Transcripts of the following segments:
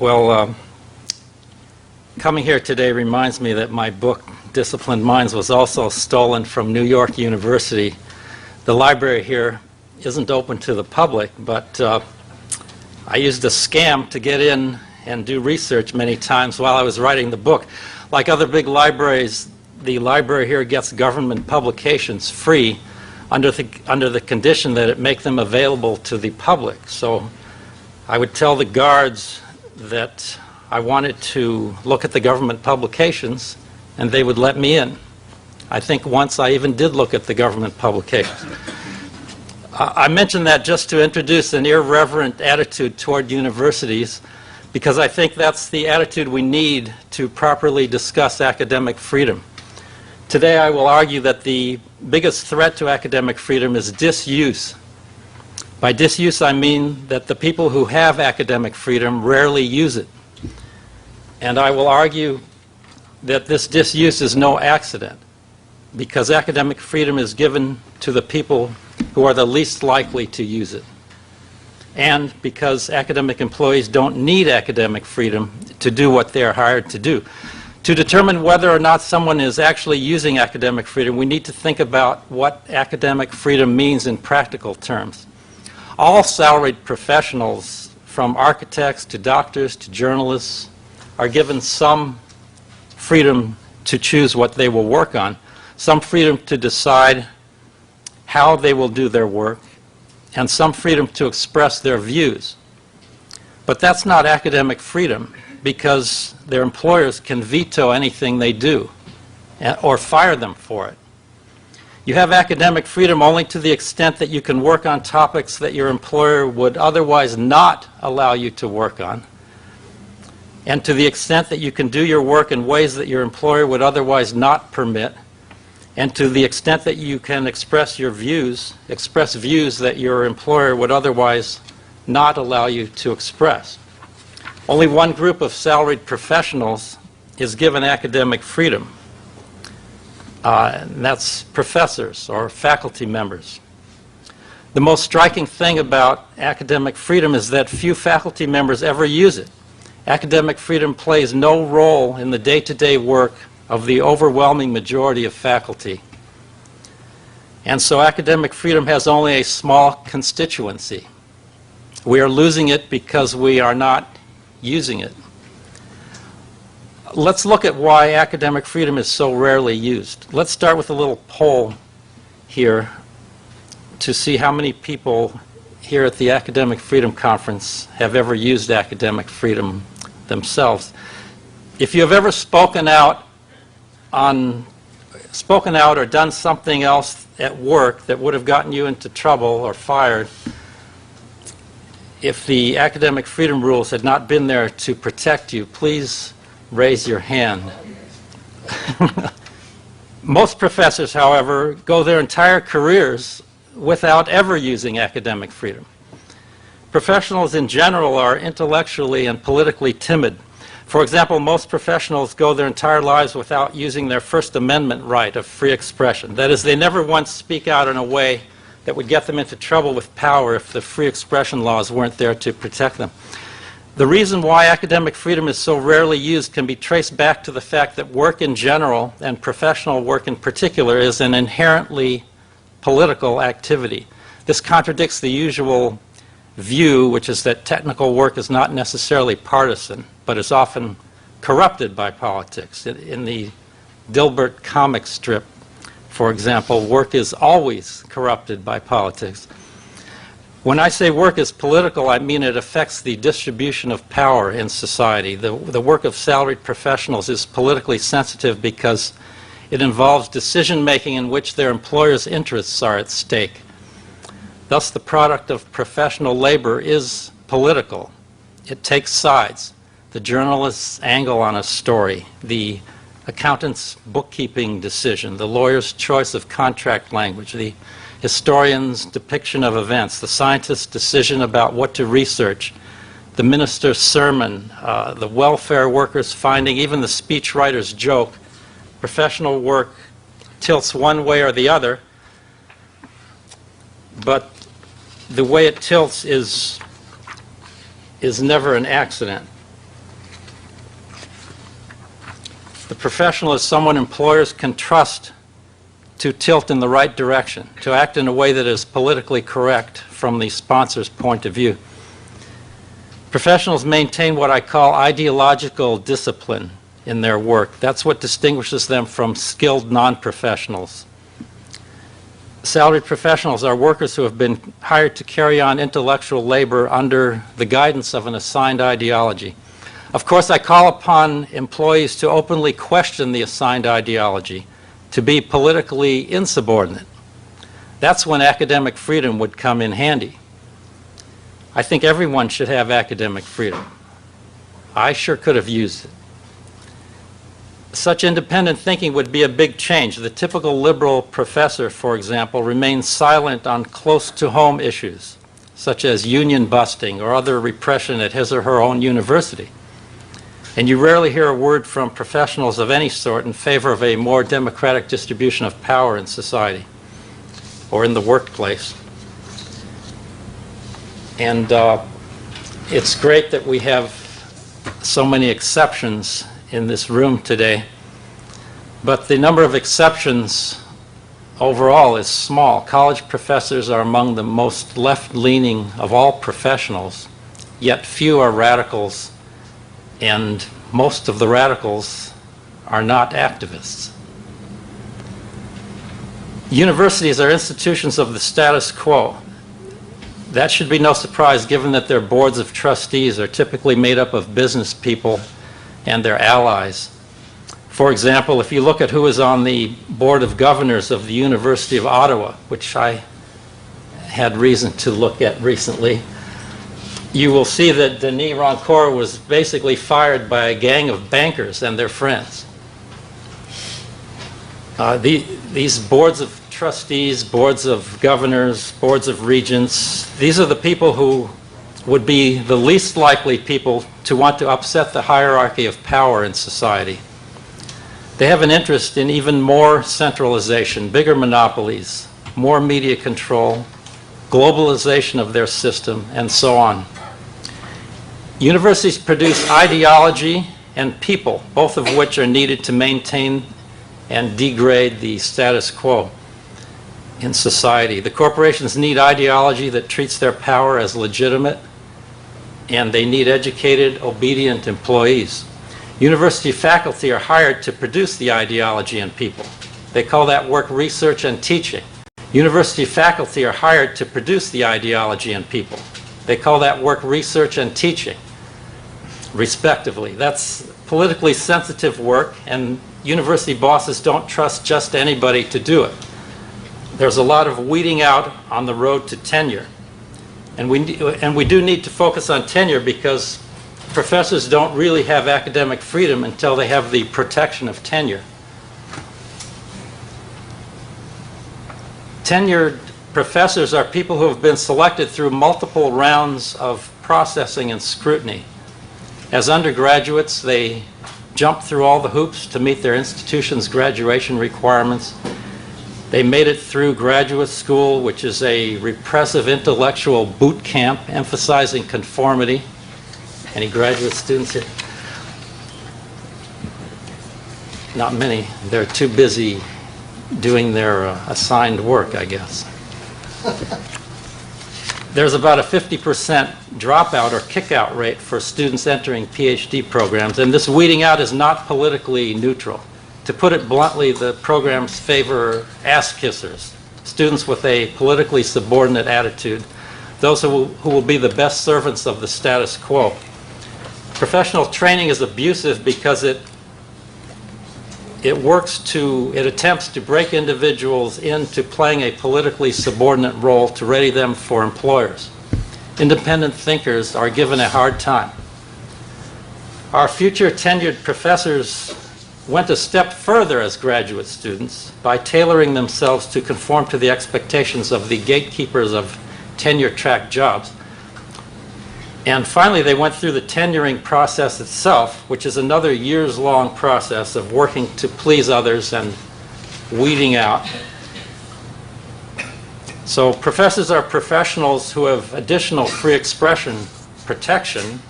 Well, coming here today reminds me that my book, Disciplined Minds, was also stolen from New York University. The library here isn't open to the public, but I used a scam to get in and do research many times while I was writing the book. Like other big libraries, the library here gets government publications free under the condition that it make them available to the public. So I would tell the guards that I wanted to look at the government publications, and they would let me in. I think once I even did look at the government publications. I mention that just to introduce an irreverent attitude toward universities, because I think that's the attitude we need to properly discuss academic freedom. Today I will argue that the biggest threat to academic freedom is disuse. By disuse I mean that the people who have academic freedom rarely use it. And I will argue that this disuse is no accident, because academic freedom is given to the people who are the least likely to use it. And because academic employees don't need academic freedom to do what they are hired to do. To determine whether or not someone is actually using academic freedom, we need to think about what academic freedom means in practical terms. All salaried professionals, from architects to doctors to journalists, are given some freedom to choose what they will work on, some freedom to decide how they will do their work, and some freedom to express their views. But that's not academic freedom, because their employers can veto anything they do or fire them for it. You have academic freedom only to the extent that you can work on topics that your employer would otherwise not allow you to work on, and to the extent that you can do your work in ways that your employer would otherwise not permit, and to the extent that you can express views that your employer would otherwise not allow you to express. Only one group of salaried professionals is given academic freedom, and that's professors or faculty members. The most striking thing about academic freedom is that few faculty members ever use it. Academic freedom plays no role in the day-to-day work of the overwhelming majority of faculty. And so academic freedom has only a small constituency. We are losing it because we are not using it. Let's look at why academic freedom is so rarely used. Let's start with a little poll here to see how many people here at the Academic Freedom Conference have ever used academic freedom themselves. If you have ever spoken out or done something else at work that would have gotten you into trouble or fired, if the academic freedom rules had not been there to protect you, please raise your hand. Most professors, however, go their entire careers without ever using academic freedom. Professionals in general are intellectually and politically timid. For example, most professionals go their entire lives without using their First Amendment right of free expression. That is, they never once speak out in a way that would get them into trouble with power if the free expression laws weren't there to protect them. The reason why academic freedom is so rarely used can be traced back to the fact that work in general, and professional work in particular, is an inherently political activity. This contradicts the usual view, which is that technical work is not necessarily partisan, but is often corrupted by politics. In the Dilbert comic strip, for example, work is always corrupted by politics. When I say work is political, I mean it affects the distribution of power in society. The work of salaried professionals is politically sensitive because it involves decision-making in which their employers' interests are at stake. Thus, the product of professional labor is political. It takes sides. The journalist's angle on a story, the accountant's bookkeeping decision, the lawyer's choice of contract language, the historian's depiction of events, the scientist's decision about what to research, the minister's sermon, the welfare worker's finding, even the speechwriter's joke. Professional work tilts one way or the other, but the way it tilts is never an accident. The professional is someone employers can trust to tilt in the right direction, to act in a way that is politically correct from the sponsor's point of view. Professionals maintain what I call ideological discipline in their work. That's what distinguishes them from skilled non-professionals. Salaried professionals are workers who have been hired to carry on intellectual labor under the guidance of an assigned ideology. Of course, I call upon employees to openly question the assigned ideology, to be politically insubordinate. That's when academic freedom would come in handy. I think everyone should have academic freedom. I sure could have used it. Such independent thinking would be a big change. The typical liberal professor, for example, remains silent on close-to-home issues, such as union busting or other repression at his or her own university. And you rarely hear a word from professionals of any sort in favor of a more democratic distribution of power in society or in the workplace. And it's great that we have so many exceptions in this room today, but the number of exceptions overall is small. College professors are among the most left-leaning of all professionals, yet few are radicals, and most of the radicals are not activists. Universities are institutions of the status quo. That should be no surprise given that their boards of trustees are typically made up of business people and their allies. For example, if you look at who is on the Board of Governors of the University of Ottawa, which I had reason to look at recently, you will see that Denis Rancourt was basically fired by a gang of bankers and their friends. These boards of trustees, boards of governors, boards of regents, these are the people who would be the least likely people to want to upset the hierarchy of power in society. They have an interest in even more centralization, bigger monopolies, more media control, globalization of their system, and so on. Universities produce ideology and people, both of which are needed to maintain and degrade the status quo in society. The corporations need ideology that treats their power as legitimate, and they need educated, obedient employees. University faculty are hired to produce the ideology in people. They call that work research and teaching. University faculty are hired to produce the ideology in people. They call that work research and teaching, respectively. That's politically sensitive work, and university bosses don't trust just anybody to do it. There's a lot of weeding out on the road to tenure. And we do need to focus on tenure because professors don't really have academic freedom until they have the protection of tenure. Tenured professors are people who have been selected through multiple rounds of processing and scrutiny. As undergraduates, they jump through all the hoops to meet their institution's graduation requirements. They made it through graduate school, which is a repressive intellectual boot camp emphasizing conformity. Any graduate students here? Not many. They're too busy doing their assigned work, I guess. There's about a 50% dropout or kick-out rate for students entering PhD programs, and this weeding out is not politically neutral. To put it bluntly, the programs favor ass-kissers, students with a politically subordinate attitude, those who will be the best servants of the status quo. Professional training is abusive because it attempts to break individuals into playing a politically subordinate role to ready them for employers. Independent thinkers are given a hard time. Our future tenured professors went a step further as graduate students by tailoring themselves to conform to the expectations of the gatekeepers of tenure-track jobs. And finally, they went through the tenuring process itself, which is another years-long process of working to please others and weeding out. So professors are professionals who have additional free expression protection,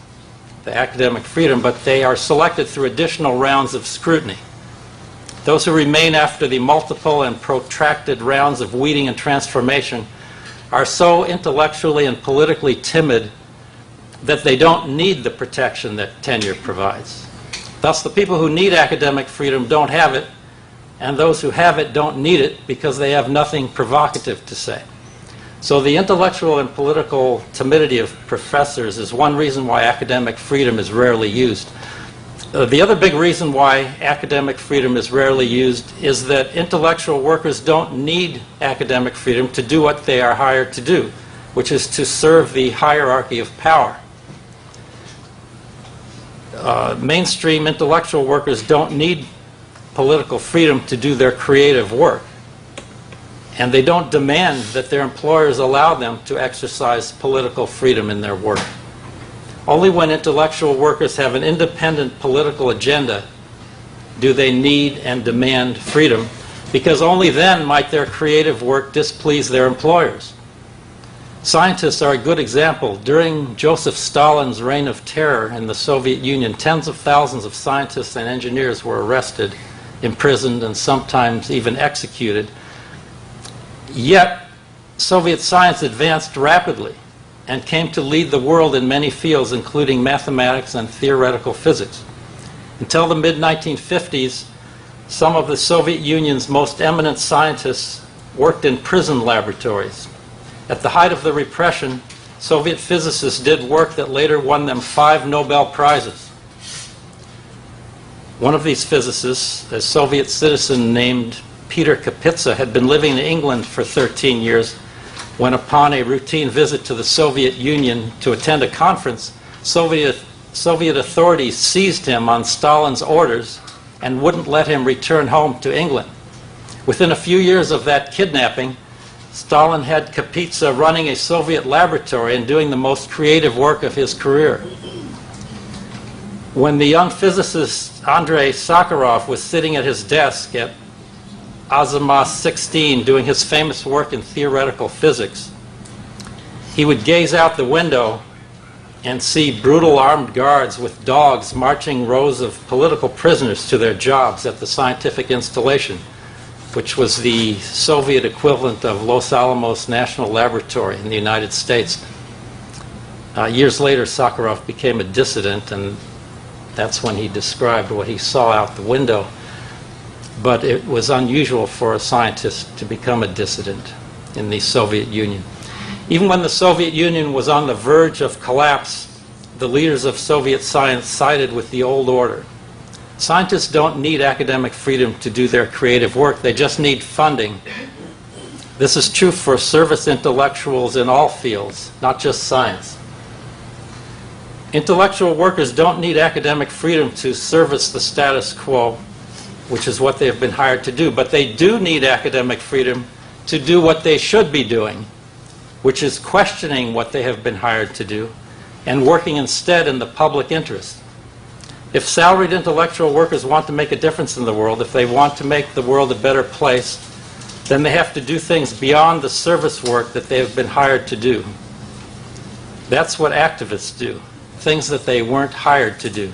the academic freedom, but they are selected through additional rounds of scrutiny. Those who remain after the multiple and protracted rounds of weeding and transformation are so intellectually and politically timid that they don't need the protection that tenure provides. Thus, the people who need academic freedom don't have it, and those who have it don't need it because they have nothing provocative to say. So the intellectual and political timidity of professors is one reason why academic freedom is rarely used. The other big reason why academic freedom is rarely used is that intellectual workers don't need academic freedom to do what they are hired to do, which is to serve the hierarchy of power. Mainstream intellectual workers don't need political freedom to do their creative work, and they don't demand that their employers allow them to exercise political freedom in their work. Only when intellectual workers have an independent political agenda do they need and demand freedom, because only then might their creative work displease their employers. Scientists are a good example. During Joseph Stalin's reign of terror in the Soviet Union, tens of thousands of scientists and engineers were arrested, imprisoned, and sometimes even executed. Yet, Soviet science advanced rapidly and came to lead the world in many fields, including mathematics and theoretical physics. Until the mid-1950s, some of the Soviet Union's most eminent scientists worked in prison laboratories. At the height of the repression, Soviet physicists did work that later won them 5 Nobel Prizes. One of these physicists, a Soviet citizen named Peter Kapitsa, had been living in England for 13 years when, upon a routine visit to the Soviet Union to attend a conference, Soviet authorities seized him on Stalin's orders and wouldn't let him return home to England. Within a few years of that kidnapping, Stalin had Kapitsa running a Soviet laboratory and doing the most creative work of his career. When the young physicist Andrei Sakharov was sitting at his desk at Azimov 16 doing his famous work in theoretical physics, he would gaze out the window and see brutal armed guards with dogs marching rows of political prisoners to their jobs at the scientific installation, which was the Soviet equivalent of Los Alamos National Laboratory in the United States. Years later, Sakharov became a dissident, and that's when he described what he saw out the window. But it was unusual for a scientist to become a dissident in the Soviet Union. Even when the Soviet Union was on the verge of collapse, the leaders of Soviet science sided with the old order. Scientists don't need academic freedom to do their creative work. They just need funding. This is true for service intellectuals in all fields, not just science. Intellectual workers don't need academic freedom to service the status quo, which is what they have been hired to do, but they do need academic freedom to do what they should be doing, which is questioning what they have been hired to do and working instead in the public interest. If salaried intellectual workers want to make a difference in the world, if they want to make the world a better place, then they have to do things beyond the service work that they have been hired to do. That's what activists do, things that they weren't hired to do.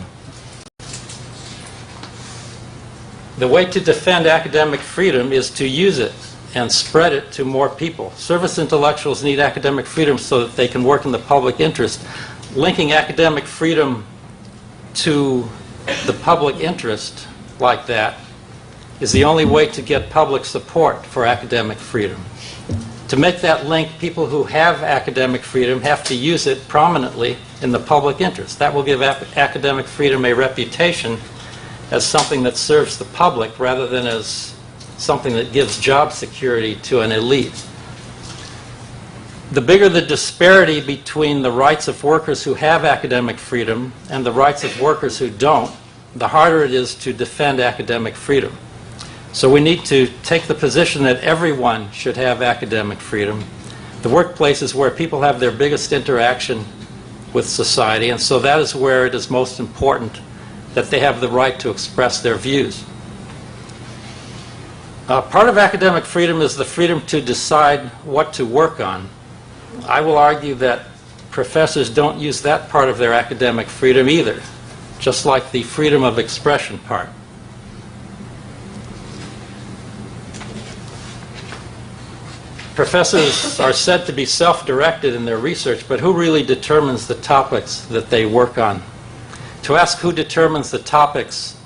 The way to defend academic freedom is to use it and spread it to more people. Service intellectuals need academic freedom so that they can work in the public interest. Linking academic freedom to the public interest like that is the only way to get public support for academic freedom. To make that link, people who have academic freedom have to use it prominently in the public interest. That will give academic freedom a reputation as something that serves the public rather than as something that gives job security to an elite. The bigger the disparity between the rights of workers who have academic freedom and the rights of workers who don't, the harder it is to defend academic freedom. So we need to take the position that everyone should have academic freedom. The workplace is where people have their biggest interaction with society, and so that is where it is most important that they have the right to express their views. Part of academic freedom is the freedom to decide what to work on. I will argue that professors don't use that part of their academic freedom either, just like the freedom of expression part. Professors are said to be self-directed in their research, but who really determines the topics that they work on? To ask who determines the topics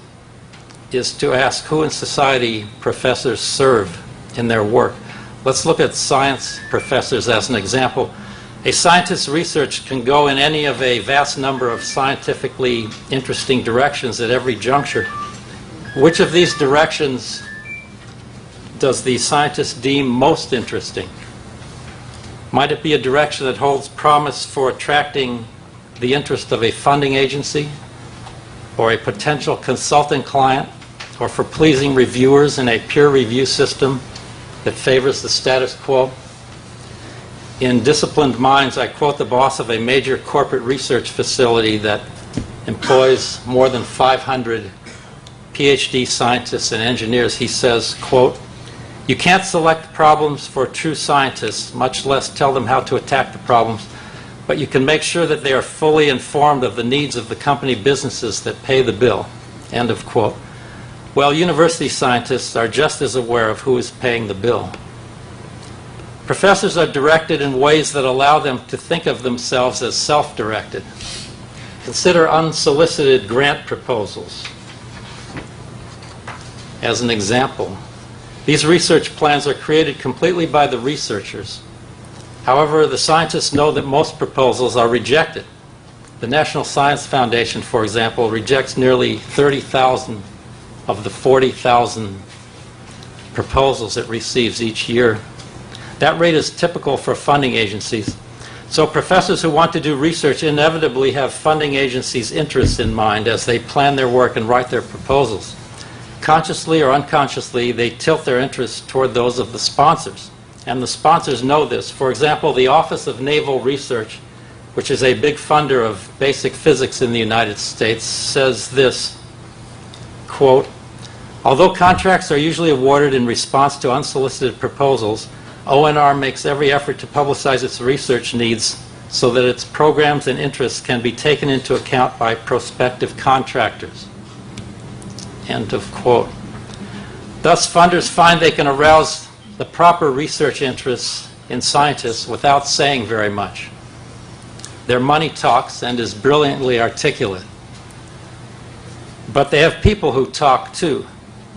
is to ask who in society professors serve in their work. Let's look at science professors as an example. A scientist's research can go in any of a vast number of scientifically interesting directions at every juncture. Which of these directions does the scientist deem most interesting? Might it be a direction that holds promise for attracting the interest of a funding agency, or a potential consulting client, or for pleasing reviewers in a peer review system that favors the status quo? In Disciplined Minds, I quote the boss of a major corporate research facility that employs more than 500 PhD scientists and engineers. He says, quote, "You can't select problems for true scientists, much less tell them how to attack the problems, but you can make sure that they are fully informed of the needs of the company businesses that pay the bill." End of quote. Well, university scientists are just as aware of who is paying the bill. Professors are directed in ways that allow them to think of themselves as self-directed. Consider unsolicited grant proposals as an example. These research plans are created completely by the researchers. However, the scientists know that most proposals are rejected. The National Science Foundation, for example, rejects nearly 30,000 of the 40,000 proposals it receives each year. That rate is typical for funding agencies. So professors who want to do research inevitably have funding agencies' interests in mind as they plan their work and write their proposals. Consciously or unconsciously, they tilt their interests toward those of the sponsors. And the sponsors know this. For example, the Office of Naval Research, which is a big funder of basic physics in the United States, says this, quote, "Although contracts are usually awarded in response to unsolicited proposals, ONR makes every effort to publicize its research needs so that its programs and interests can be taken into account by prospective contractors." End of quote. Thus, funders find they can arouse the proper research interests in scientists without saying very much. Their money talks and is brilliantly articulate. But they have people who talk too.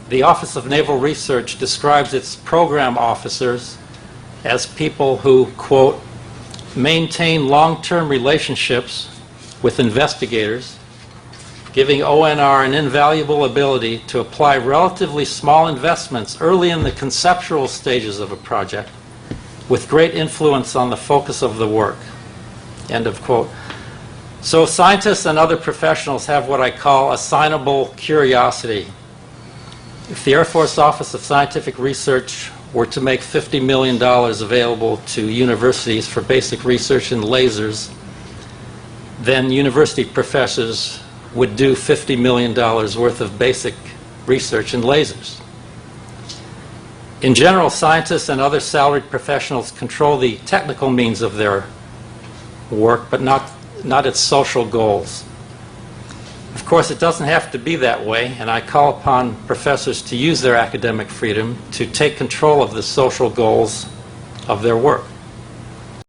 The Office of Naval Research describes its program officers as people who, quote, "maintain long-term relationships with investigators, giving ONR an invaluable ability to apply relatively small investments early in the conceptual stages of a project with great influence on the focus of the work." End of quote. So scientists and other professionals have what I call assignable curiosity. If the Air Force Office of Scientific Research were to make $50 million available to universities for basic research in lasers, then university professors would do $50 million worth of basic research in lasers. In general, scientists and other salaried professionals control the technical means of their work, but not its social goals. Of course, it doesn't have to be that way, and I call upon professors to use their academic freedom to take control of the social goals of their work.